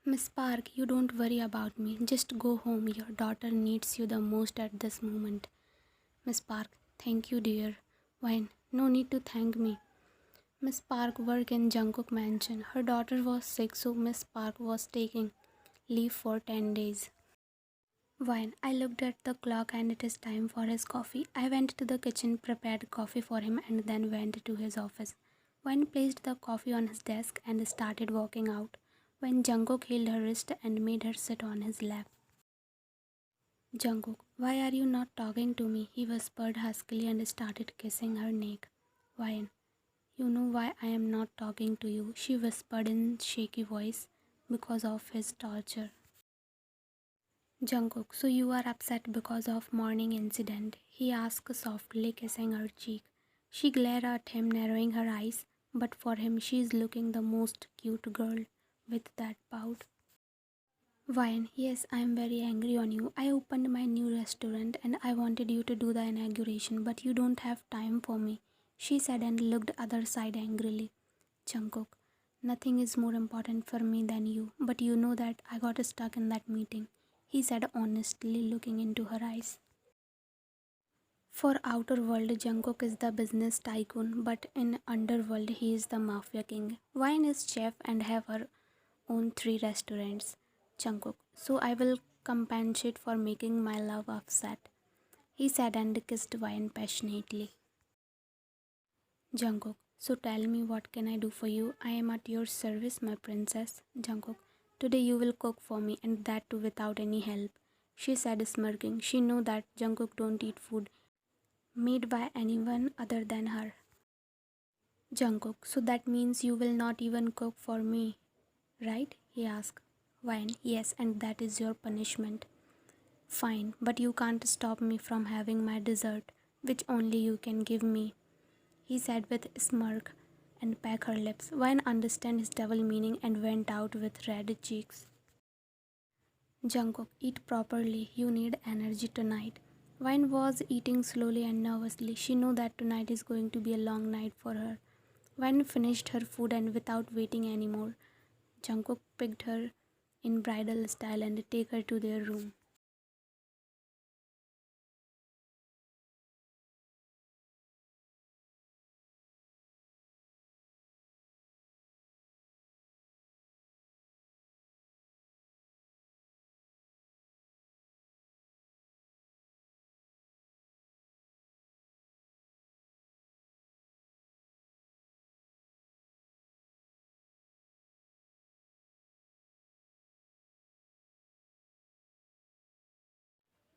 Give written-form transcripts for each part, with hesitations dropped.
Miss Park, you don't worry about me. Just go home. Your daughter needs you the most at this moment. Miss Park, thank you, dear. Wine, no need to thank me. Miss Park worked in Jungkook mansion. Her daughter was sick, so Miss Park was taking leave for 10 days. Wine, I looked at the clock and it is time for his coffee. I went to the kitchen, prepared coffee for him, and then went to his office. Wine placed the coffee on his desk and started walking out when Jungkook held her wrist and made her sit on his lap. Jungkook, why are you not talking to me? He whispered huskily and started kissing her neck. Wine, you know why I am not talking to you, she whispered in shaky voice, because of his torture. Jungkook, so you are upset because of morning incident? He asked softly, kissing her cheek. She glared at him, narrowing her eyes, but for him she is looking the most cute girl with that pout. Wine, yes, I am very angry on you. I opened my new restaurant and I wanted you to do the inauguration, but you don't have time for me, she said and looked other side angrily. Jungkook, nothing is more important for me than you, but you know that I got stuck in that meeting, he said honestly, looking into her eyes. For outer world, Jungkook is the business tycoon, but in underworld, he is the mafia king. Wine is chef and have her own 3 restaurants. Jungkook, so I will compensate for making my love upset, he said and kissed Wine passionately. Jungkook, so tell me, what can I do for you? I am at your service, my princess. Jungkook, today you will cook for me, and that too without any help, she said smirking. She knew that Jungkook don't eat food made by anyone other than her. Jungkook, so that means you will not even cook for me, right? He asked. Wine, yes, and that is your punishment. Fine, but you can't stop me from having my dessert, which only you can give me, he said with a smirk and pecked her lips. Wine understood his double meaning and went out with red cheeks. Jungkook, eat properly. You need energy tonight. Wine was eating slowly and nervously. She knew that tonight is going to be a long night for her. Wine finished her food and without waiting anymore, Jungkook picked her in bridal style and take her to their room.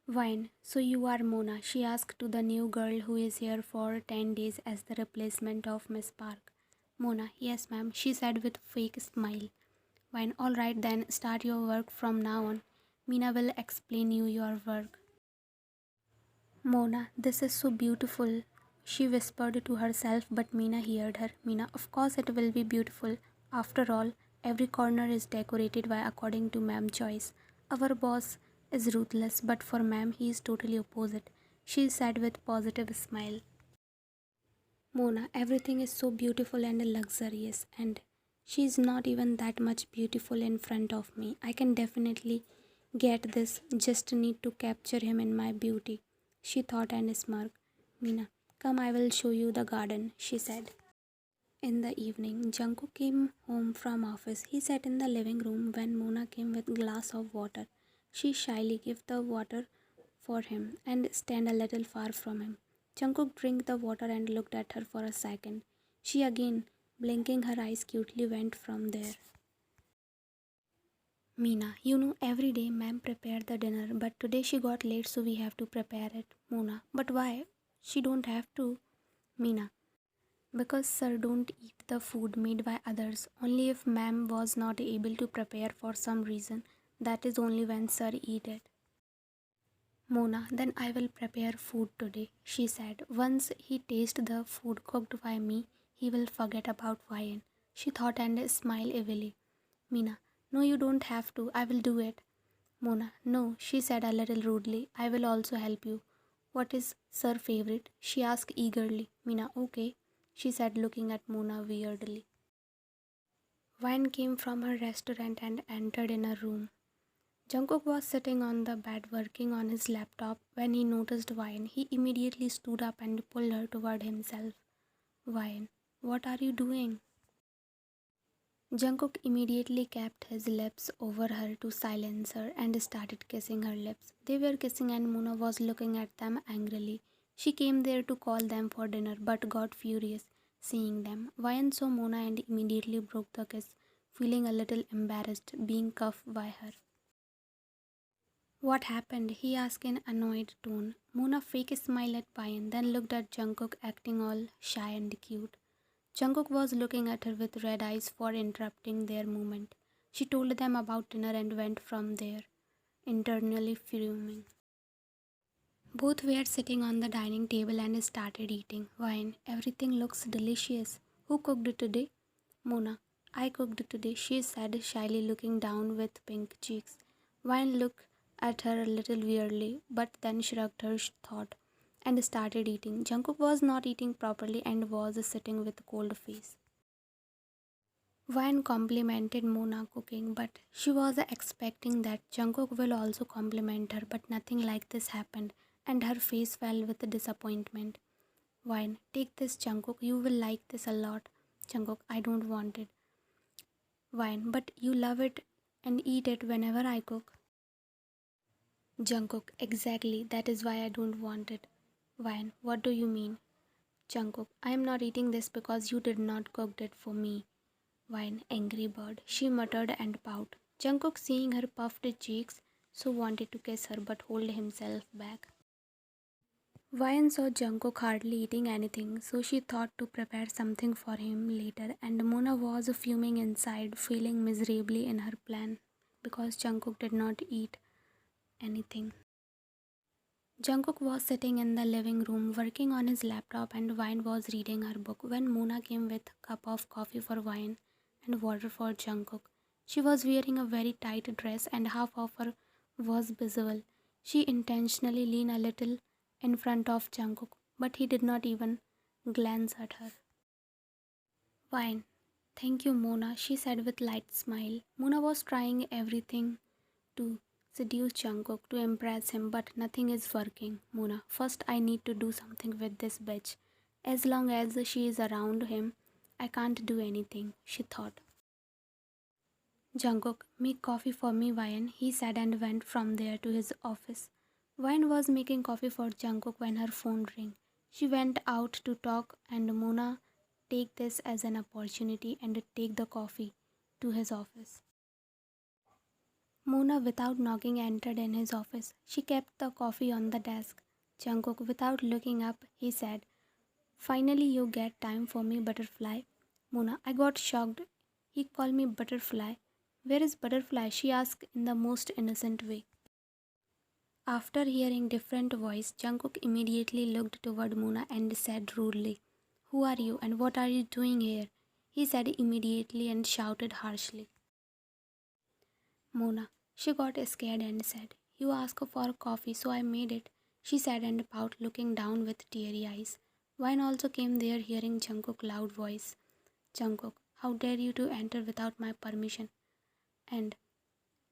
Wine, so you are Mona, she asked to the new girl who is here for 10 days as the replacement of Miss Park. Mona, yes ma'am, she said with fake smile. Wine, alright then, start your work from now on. Mina will explain you your work. Mona, this is so beautiful, she whispered to herself, but Mina heard her. Mina, of course it will be beautiful. After all, every corner is decorated by according to ma'am choice. Our boss is ruthless, but for ma'am he is totally opposite, she said with positive smile. Mona, everything is so beautiful and luxurious, and she is not even that much beautiful in front of me. I can definitely get this, just need to capture him in my beauty, she thought and smirked. Mina, come, I will show you the garden, she said. In the evening, Jungkook came home from office. He sat in the living room when Mona came with glass of water. She shyly gave the water for him and stand a little far from him. Jungkook drank the water and looked at her for a second. She again, blinking her eyes cutely, went from there. Meena, you know every day ma'am prepared the dinner, but today she got late so we have to prepare it. Mona, but why? She don't have to. Meena, because sir don't eat the food made by others. Only if ma'am was not able to prepare for some reason. That is only when sir eat it. Mona, then I will prepare food today, she said. Once he tastes the food cooked by me, he will forget about wine, she thought and smiled evilly. Meena, no you don't have to, I will do it. Mona, no, she said a little rudely. I will also help you. What is sir favorite? She asked eagerly. Meena, okay, she said looking at Mona weirdly. Wine came from her restaurant and entered in a room. Jungkook was sitting on the bed working on his laptop when he noticed Wine. He immediately stood up and pulled her toward himself. Wine, what are you doing? Jungkook immediately kept his lips over her to silence her and started kissing her lips. They were kissing and Mona was looking at them angrily. She came there to call them for dinner but got furious seeing them. Wyan saw Mona and immediately broke the kiss, feeling a little embarrassed being cuffed by her. What happened? He asked in annoyed tone. Mona fake smiled at Wyan, then looked at Jungkook acting all shy and cute. Jungkook was looking at her with red eyes for interrupting their movement. She told them about dinner and went from there, internally fuming. Both were sitting on the dining table and started eating. Wine, everything looks delicious. Who cooked it today? Mona, I cooked today, she said shyly looking down with pink cheeks. Wine looked at her a little weirdly, but then shrugged her thought and started eating. Jungkook was not eating properly and was sitting with cold face. Wine complimented Mona cooking, but she was expecting that Jungkook will also compliment her, but nothing like this happened, and her face fell with disappointment. Wine, take this Jungkook, you will like this a lot. Jungkook, I don't want it. Wine, but you love it and eat it whenever I cook. Jungkook, exactly, that is why I don't want it. Wine, what do you mean? Jungkook, I am not eating this because you did not cook it for me. Wine, angry bird, she muttered and pouted. Jungkook, seeing her puffed cheeks, so wanted to kiss her but held himself back. Wine saw Jungkook hardly eating anything, so she thought to prepare something for him later, and Mona was fuming inside, feeling miserably in her plan because Jungkook did not eat anything. Jungkook was sitting in the living room working on his laptop and Wine was reading her book when Mona came with a cup of coffee for Wine and water for Jungkook. She was wearing a very tight dress and half of her was visible. She intentionally leaned a little in front of Jungkook, but he did not even glance at her. Wine. Thank you, Mona, she said with light smile. Mona was trying everything to seduce Jungkook to impress him, but nothing is working. Mona, first I need to do something with this bitch. As long as she is around him, I can't do anything, she thought. Jungkook, make coffee for me, Wyan, he said and went from there to his office. Wyan was making coffee for Jungkook when her phone rang. She went out to talk and Mona take this as an opportunity and take the coffee to his office. Mona, without knocking, entered in his office. She kept the coffee on the desk. Jungkook, without looking up, he said, finally you get time for me, Butterfly. Mona, I got shocked. He called me Butterfly. Where is Butterfly? She asked in the most innocent way. After hearing different voice, Jungkook immediately looked toward Mona and said rudely, who are you and what are you doing here? He said immediately and shouted harshly. Mona, she got scared and said, you asked for coffee so I made it, she said and pouted looking down with teary eyes. Wine also came there hearing Jungkook's loud voice. Jungkook, how dare you to enter without my permission? And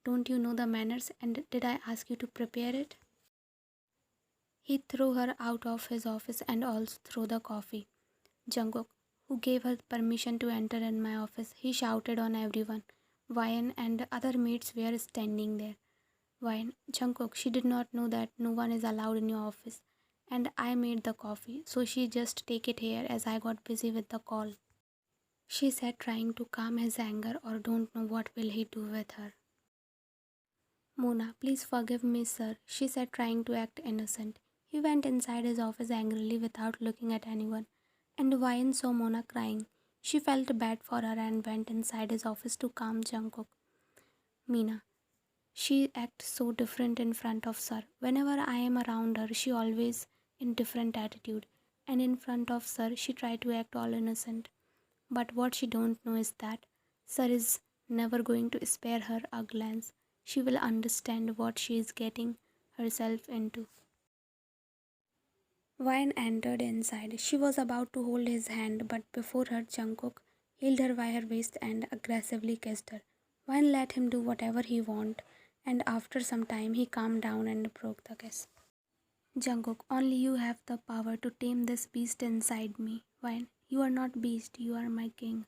don't you know the manners and did I ask you to prepare it? He threw her out of his office and also threw the coffee. Jungkook, who gave her permission to enter in my office, he shouted on everyone. Wyan and other maids were standing there. Wyan, Jungkook, she did not know that no one is allowed in your office. And I made the coffee, so she just take it here as I got busy with the call. She said trying to calm his anger or don't know what will he do with her. Mona, please forgive me, sir, she said trying to act innocent. He went inside his office angrily without looking at anyone. And Wyan saw Mona crying. She felt bad for her and went inside his office to calm Jungkook. Mina, she acts so different in front of Sir. Whenever I am around her, she always in different attitude. And in front of Sir, she try to act all innocent. But what she don't know is that Sir is never going to spare her a glance. She will understand what she is getting herself into. Wyan entered inside. She was about to hold his hand, but before her, Jungkook held her by her waist and aggressively kissed her. Wine let him do whatever he wanted, and after some time he calmed down and broke the kiss. Jungkook, only you have the power to tame this beast inside me. Wine, you are not beast, you are my king.